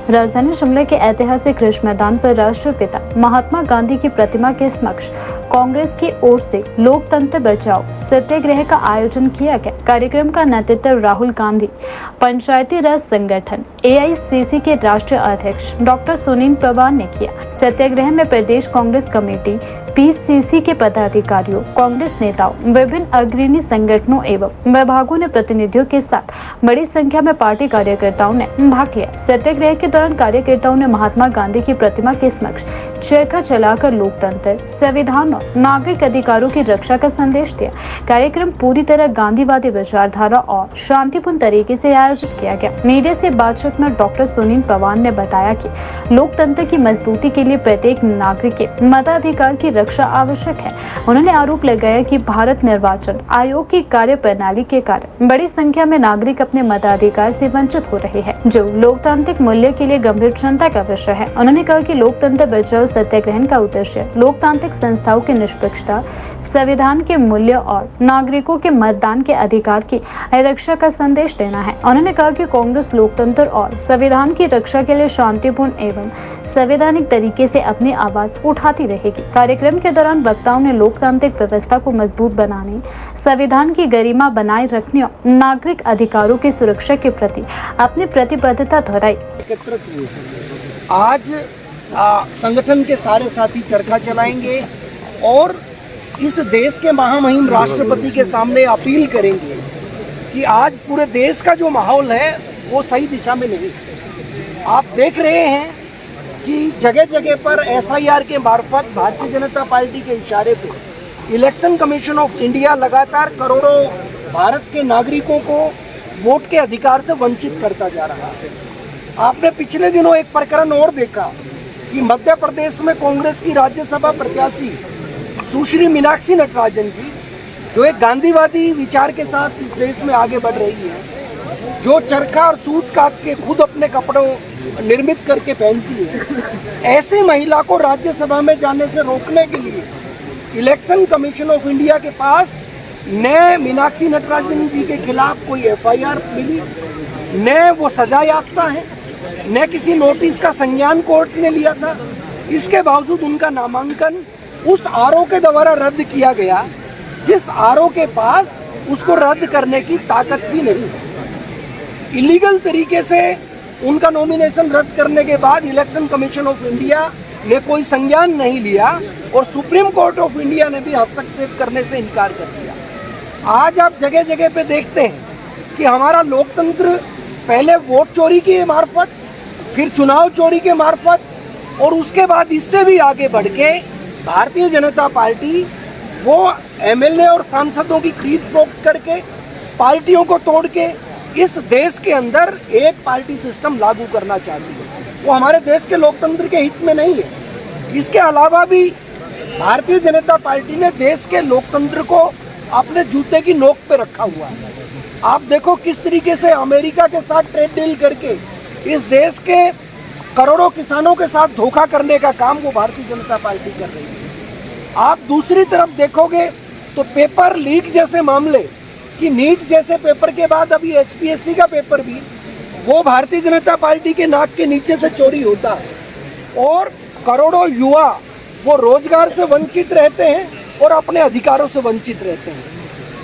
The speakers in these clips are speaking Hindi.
राजधानी शिमला के ऐतिहासिक रिज मैदान पर राष्ट्रपिता महात्मा गांधी की प्रतिमा के समक्ष कांग्रेस की ओर से लोकतंत्र बचाओ सत्याग्रह का आयोजन किया गया। कार्यक्रम का नेतृत्व राहुल गांधी पंचायती राज संगठन AICC के राष्ट्रीय अध्यक्ष डॉक्टर सुनील पवार ने किया। सत्याग्रह में प्रदेश कांग्रेस कमेटी PCC के पदाधिकारियों, कांग्रेस नेताओं, विभिन्न अग्रणी संगठनों एवं विभागों ने प्रतिनिधियों के साथ बड़ी संख्या में पार्टी कार्यकर्ताओं ने भाग लिया। सत्याग्रह के दौरान कार्यकर्ताओं ने महात्मा गांधी की प्रतिमा के समक्ष चरखा चलाकर लोकतंत्र, संविधान और नागरिक अधिकारों की रक्षा का संदेश दिया। कार्यक्रम पूरी तरह गांधीवादी विचारधारा और शांतिपूर्ण तरीके से आयोजित किया गया। मीडिया से बातचीत में डॉक्टर सुनील पवार ने बताया कि लोकतंत्र की मजबूती के लिए प्रत्येक नागरिक के मताधिकार की रक्षा आवश्यक है। उन्होंने आरोप लगाया कि भारत निर्वाचन आयोग की कार्यप्रणाली के कारण बड़ी संख्या में नागरिक अपने मताधिकार से वंचित हो रहे हैं, जो लोकतांत्रिक मूल्य के लिए गंभीर चिंता का विषय है। उन्होंने कहा कि लोकतंत्र बचाओ सत्याग्रह का उद्देश्य लोकतांत्रिक संस्थाओं की निष्पक्षता, संविधान के मूल्य और नागरिकों के मतदान के अधिकार की रक्षा का संदेश देना है। उन्होंने कहा कि कांग्रेस लोकतंत्र और संविधान की रक्षा के लिए शांतिपूर्ण एवं संवैधानिक तरीके से अपनी आवाज उठाती रहेगी। कार्यक्रम के दौरान वक्ताओं ने लोकतांत्रिक व्यवस्था को मजबूत बनाने, संविधान की गरिमा बनाए रखने और नागरिक अधिकारों की सुरक्षा के प्रति अपनी प्रतिबद्धता दोहराई। आज संगठन के सारे साथी चरखा चलाएंगे और इस देश के महामहिम राष्ट्रपति के सामने अपील करेंगे कि आज पूरे देश का जो माहौल है वो सही दिशा में नहीं है। आप देख रहे हैं कि जगह जगह पर SIR के मार्फत भारतीय जनता पार्टी के इशारे पर इलेक्शन कमीशन ऑफ इंडिया लगातार करोड़ों भारत के नागरिकों को वोट के अधिकार से वंचित करता जा रहा है। आपने पिछले दिनों एक प्रकरण और देखा कि मध्य प्रदेश में कांग्रेस की राज्यसभा प्रत्याशी सुश्री मीनाक्षी नटराजन जी, जो एक गांधीवादी विचार के साथ इस देश में आगे बढ़ रही है, जो चरखा और सूत काट के खुद अपने कपड़ों निर्मित करके पहनती है, ऐसे महिला को राज्यसभा में जाने से रोकने के लिए इलेक्शन कमीशन ऑफ इंडिया के पास न मीनाक्षी नटराजन जी के खिलाफ कोई FIR मिली, न वो सजा याफ्ता है, न किसी नोटिस का संज्ञान कोर्ट ने लिया था। इसके बावजूद उनका नामांकन उस RO के द्वारा रद्द किया गया जिस RO के पास उसको रद्द करने की ताकत भी नहीं है। इलीगल तरीके से उनका नॉमिनेशन रद्द करने के बाद इलेक्शन कमीशन ऑफ इंडिया ने कोई संज्ञान नहीं लिया और सुप्रीम कोर्ट ऑफ इंडिया ने भी हस्तक्षेप करने से इनकार कर दिया। आज आप जगह जगह पे देखते हैं कि हमारा लोकतंत्र पहले वोट चोरी के मार्फत, फिर चुनाव चोरी के मार्फत और उसके बाद इससे भी आगे बढ़ के भारतीय जनता पार्टी वो MLA और सांसदों की खरीद फरोख्त करके, पार्टियों को तोड़ के इस देश के अंदर एक पार्टी सिस्टम लागू करना चाहती है। वो हमारे देश के लोकतंत्र के हित में नहीं है। इसके अलावा भी भारतीय जनता पार्टी ने देश के लोकतंत्र को अपने जूते की नोक पे रखा हुआ है। आप देखो किस तरीके से अमेरिका के साथ ट्रेड डील करके इस देश के करोड़ों किसानों के साथ धोखा करने का काम वो भारतीय जनता पार्टी कर रही है। आप दूसरी तरफ देखोगे तो पेपर लीक जैसे मामले कि नीट जैसे पेपर के बाद अभी HPSC का पेपर भी वो भारतीय जनता पार्टी के नाक के नीचे से चोरी होता है और करोड़ों युवा वो रोजगार से वंचित रहते हैं और अपने अधिकारों से वंचित रहते हैं।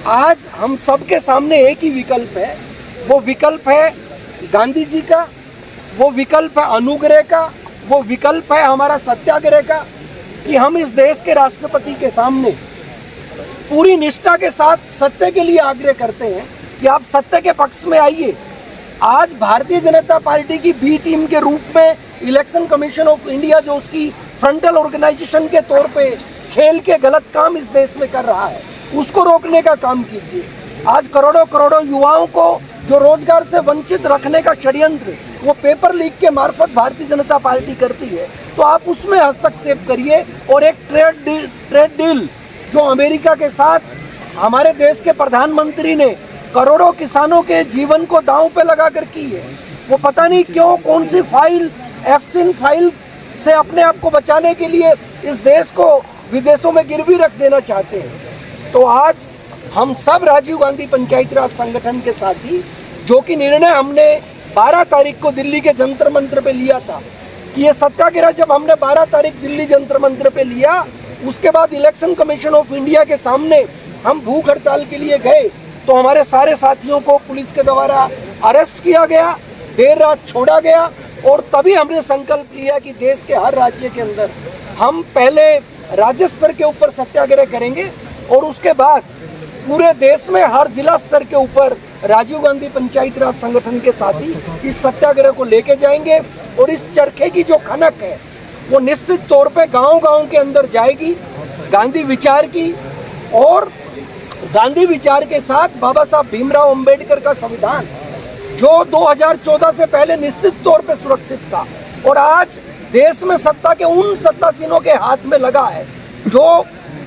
आज हम सबके सामने एक ही विकल्प है, वो विकल्प है गांधी जी का, वो विकल्प है अनुग्रह का, वो विकल्प है हमारा सत्याग्रह का, कि हम इस देश के राष्ट्रपति के सामने पूरी निष्ठा के साथ सत्य के लिए आग्रह करते हैं कि आप सत्य के पक्ष में आइए। आज भारतीय जनता पार्टी की B टीम के रूप में इलेक्शन कमीशन ऑफ इंडिया जो उसकी फ्रंटल ऑर्गेनाइजेशन के तौर पे खेल के गलत काम इस देश में कर रहा है, उसको रोकने का काम कीजिए। आज करोड़ों करोड़ों युवाओं को जो रोजगार से वंचित रखने का षड्यंत्र वो पेपर लीक के मार्फत भारतीय जनता पार्टी करती है, तो आप उसमें हस्तक्षेप करिए और एक ट्रेड डील जो अमेरिका के साथ हमारे देश के प्रधानमंत्री ने करोड़ों किसानों के जीवन को दांव पे लगा कर की है, वो पता नहीं क्यों कौन सी फाइल Epstein फाइल से अपने आप को बचाने के लिए इस देश को विदेशों में गिरवी रख देना चाहते हैं। तो आज हम सब राजीव गांधी पंचायती राज संगठन के साथी जो कि निर्णय हमने 12 तारीख को दिल्ली के जंतर मंतर पे लिया था कि ये सत्याग्रह जब हमने 12 तारीख दिल्ली जंतर मंतर पे लिया, उसके बाद इलेक्शन कमीशन ऑफ इंडिया के सामने हम भूख हड़ताल के लिए गए तो हमारे सारे साथियों को पुलिस के द्वारा अरेस्ट किया गया, देर रात छोड़ा गया और तभी हमने संकल्प लिया कि देश के हर राज्य के अंदर हम पहले राज्य स्तर के ऊपर सत्याग्रह करेंगे और उसके बाद पूरे देश में हर जिला स्तर के ऊपर राजीव गांधी पंचायती राज संगठन के साथी इस सत्याग्रह को लेके जाएंगे और इस चरखे की जो खनक है वो निश्चित तौर पे गांव-गांव के अंदर जाएगी। गांधी विचार की और गांधी विचार के साथ बाबा साहब भीमराव अंबेडकर का संविधान जो 2014 से पहले निश्चित तौर पे सुरक्षित था और आज देश में सत्ता के उन सत्तासीनों के हाथ में लगा है जो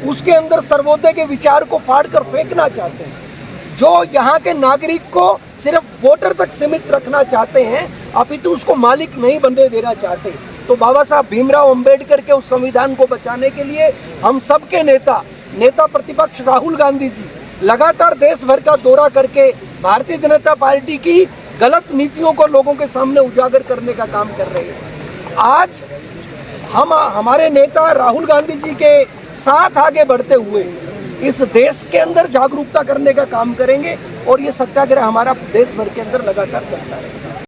उसके अंदर सर्वोदय के विचार को फाड़ कर फेंकना चाहते हैं, जो यहाँ के नागरिक को सिर्फ वोटर तक सीमित रखना चाहते हैं अपितु उसको मालिक नहीं बनने देना चाहते। तो बाबा साहब भीमराव अंबेडकर के उस संविधान को बचाने के लिए हम सबके नेता प्रतिपक्ष राहुल गांधी जी लगातार देश भर का दौरा करके भारतीय जनता पार्टी की गलत नीतियों को लोगों के सामने उजागर करने का काम कर रहे हैं। आज हम हमारे नेता राहुल गांधी जी के साथ आगे बढ़ते हुए इस देश के अंदर जागरूकता करने का काम करेंगे और ये सत्याग्रह हमारा देश भर के अंदर लगातार चलता है।